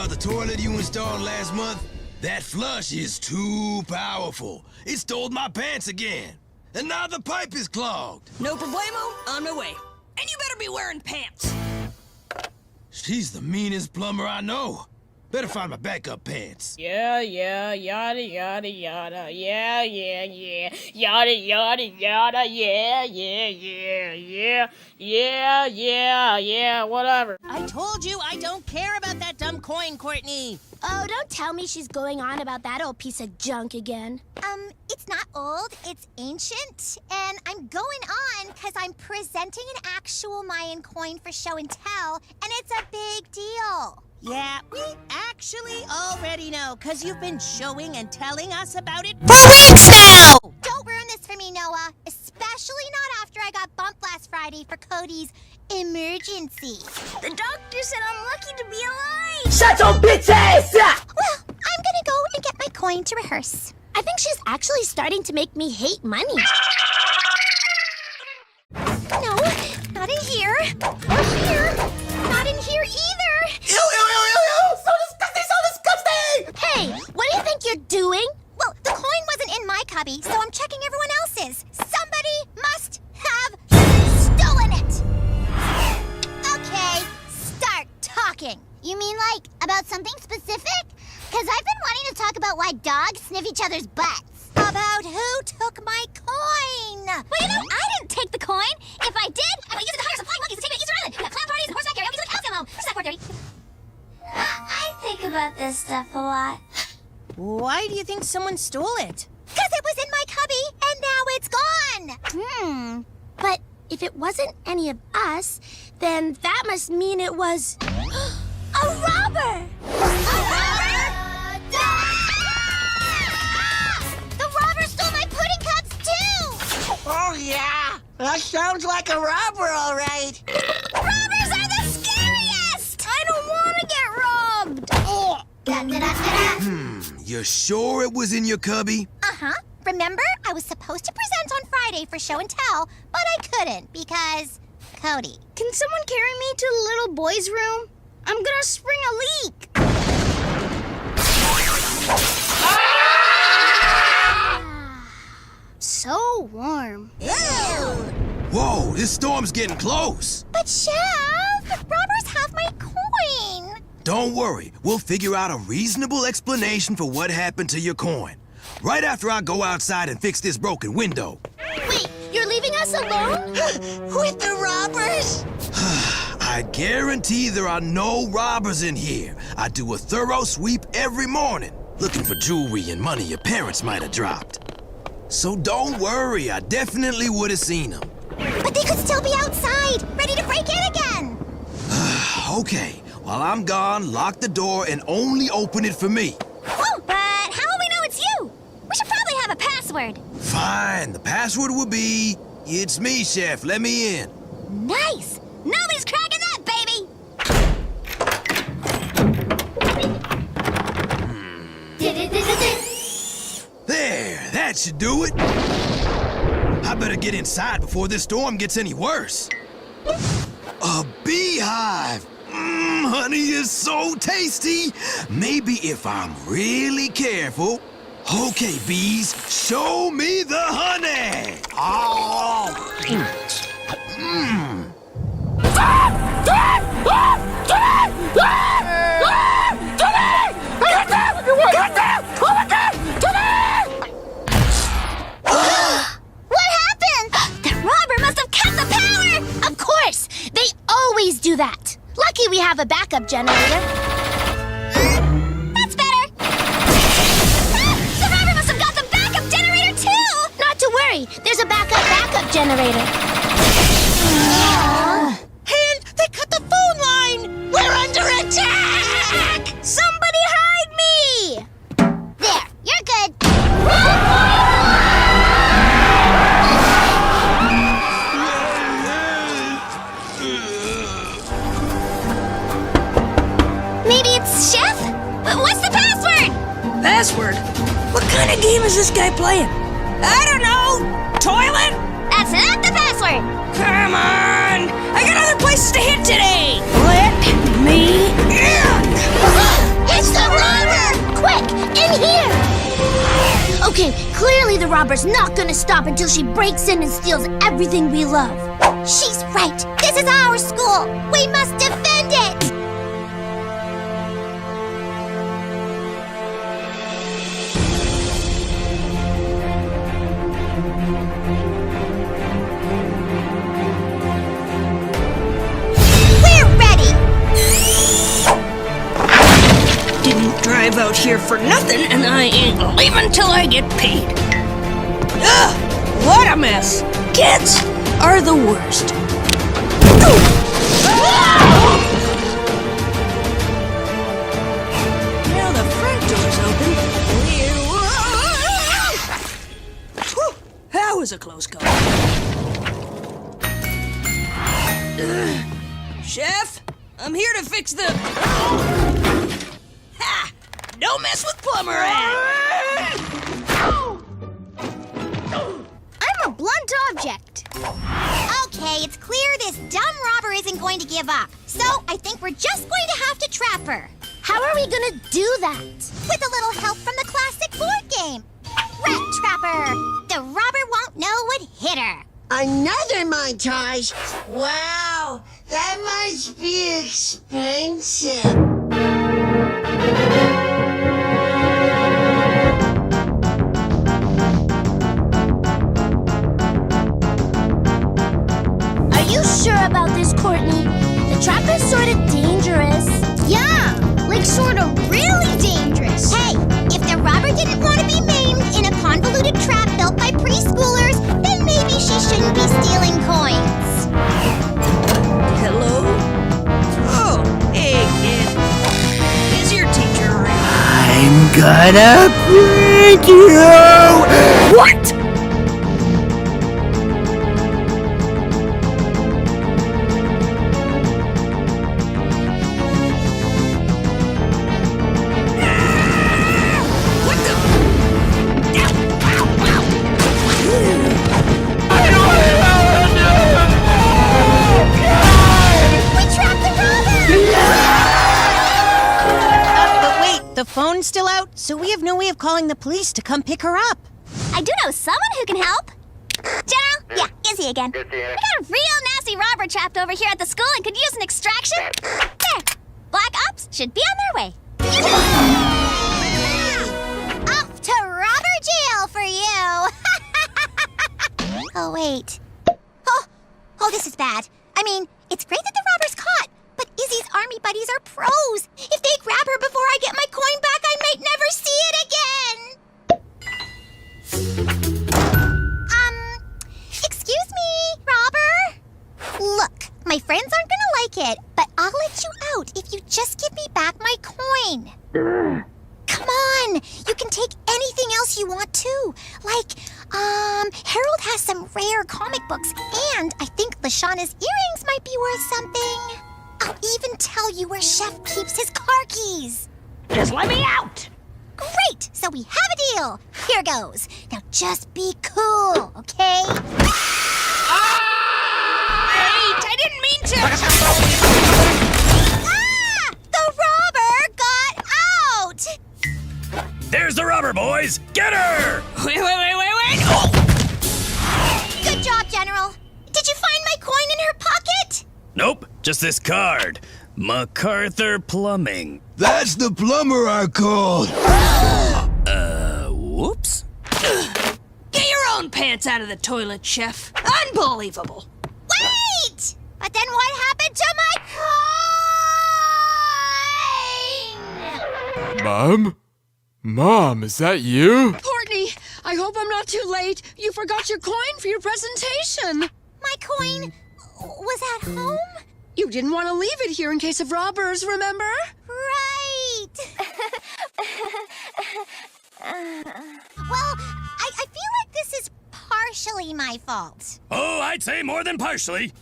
the toilet you installed last month? That flush is too powerful. It stole my pants again. And now the pipe is clogged. No problemo, on my way. And you better be wearing pants. She's the meanest plumber I know. Better find my backup pants. Yeah, yada, yada, yada. Yeah, yada, yada, yada, yeah, whatever. I told you I don't care about that dumb coin, Courtney. Oh, don't tell me she's going on about that old piece of junk again. It's not old, it's ancient, and I'm going on because I'm presenting an actual Mayan coin for show and tell, and it's a big deal. Yeah, we actually already know, because you've been showing and telling us about it for weeks now! Don't ruin this for me, Noah, especially not after I got bumped last Friday for Cody's emergency. The doctor said I'm lucky to be alive! Shut your bitch ass up! Well, I'm gonna go and get my coin to rehearse. I think she's actually starting to make me hate money. No, not in here. Or here. Not in here either. Ew! So disgusting! Hey, what do you think you're doing? Well, the coin wasn't in my cubby, so I'm checking everyone else's. Somebody must have stolen it. Okay, start talking. You mean like about something specific? Because I've been wanting to talk about why dogs sniff each other's butts. About who took my coin. Well, you know, I didn't take the coin. If I did, I would use it to hire some flying monkeys to take me to Easter Island. We have clown parties and horseback karaoke like Alfie home. Just that part, Dirty. I think about this stuff a lot. Why do you think someone stole it? Because it was in my cubby, and now it's gone. But if it wasn't any of us, then that must mean it was a robber! A robber? The robber stole my pudding cups, too! Oh, yeah. That sounds like a robber, all right. Robbers are the scariest! I don't want to get robbed! You sure it was in your cubby? Uh-huh. Remember, I was supposed to present on Friday for show and tell, but I couldn't because Cody. Can someone carry me to the little boy's room? I'm gonna spring a leak! So warm. Whoa, this storm's getting close. But Chef, robbers have my coin. Don't worry, we'll figure out a reasonable explanation for what happened to your coin. Right after I go outside and fix this broken window. Wait, you're leaving us alone? With the robbers? I guarantee there are no robbers in here. I do a thorough sweep every morning, looking for jewelry and money your parents might have dropped. So don't worry, I definitely would have seen them. But they could still be outside, ready to break in again. Okay, while I'm gone, lock the door and only open it for me. Oh, but how will we know it's you? We should probably have a password. Fine, the password will be, "It's me, Chef, let me in." Nice. Nobody's cracking that, baby. There, that should do it. I better get inside before this storm gets any worse. A beehive! Honey is so tasty. Maybe if I'm really careful. Okay, bees, show me the honey. What happened? The robber must have cut the power! Of course! They always do that. Lucky we have a backup generator. That's better. The robber must have got the backup generator too! Not to worry, there's a backup generator. And they cut the phone line! We're under attack! Somebody hide me! There, you're good. Maybe it's Chef? What's the password? Password? What kind of game is this guy playing? I don't know! Toilet? That's not the password! Come on! I got other places to hit today! Let me in! robber's not gonna stop until she breaks in and steals everything we love. She's right. This is our school. We must defend it. We're ready. Didn't drive out here for nothing, and I ain't leaving till I get paid. Ugh! What a mess! Kids are the worst. Now the front door's open. Whew, that was a close call. Chef, I'm here to fix the... Ha! Don't mess with Plumber Ed! I'm a blunt object. Okay, it's clear this dumb robber isn't going to give up. So I think we're just going to have to trap her. How are we gonna do that? With a little help from the classic board game. Rat Trapper! The robber won't know what hit her. Another montage? Wow, that must be expensive. Are you sure about this, Courtney? The trap is sort of dangerous. Yeah, like sort of really dangerous. Hey, if the robber didn't want to be maimed in a convoluted trap built by preschoolers, then maybe she shouldn't be stealing coins. Hello? Oh, hey, kid. Is your teacher around? I'm gonna break you! What? We trapped the robber! But wait, the phone's still out, so we have no way of calling the police to come pick her up. I do know someone who can help. General? Yeah, Izzy again. We got a real nasty robber trapped over here at the school and could use an extraction. There. Black Ops should be on their way. Off to robber jail for you. Oh, wait. Oh, this is bad. I mean, it's great that the robber's caught, but Izzy's army buddies are pros. If they grab her before I get my coin back, I might never see it again. Excuse me, robber? Look, my friends aren't gonna like it, but I'll let you out if you just give me back my coin. Come on, you can take anything else you want too. Like, Harold has some rare comic books, and I think Lashana's earrings might be worth something. I'll even tell you where Chef keeps his car keys. Just let me out! Great, so we have a deal. Here goes. Now just be cool, okay? Wait, I didn't mean to! Ah! The robber got out! There's the robber, boys! Get her! Wait! Oh! Good job, General. Did you find my coin in her pocket? Nope, just this card. MacArthur Plumbing. That's the plumber I called. Whoops. Get your own pants out of the toilet, Chef. Unbelievable. Wait! But then what happened to my coin? Mom? Mom, is that you? Courtney, I hope I'm not too late. You forgot your coin for your presentation. My coin was at home? You didn't want to leave it here in case of robbers, remember? Right. Well, I feel like this is partially my fault. Oh, I'd say more than partially.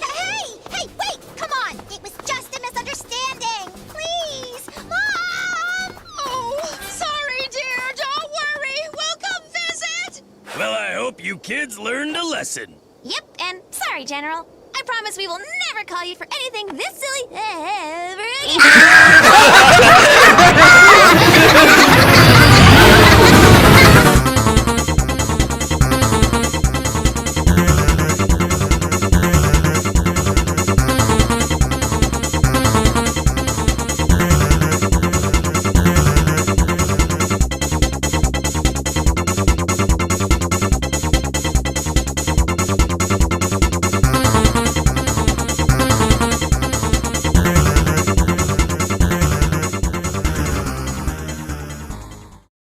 Hey, wait, come on. It was just a misunderstanding. Please, Mom! Oh, sorry, dear. Don't worry. We'll come visit. Well, I hope you kids learned a lesson. Yep, and sorry, General. I promise we will never call you for anything this silly ever again.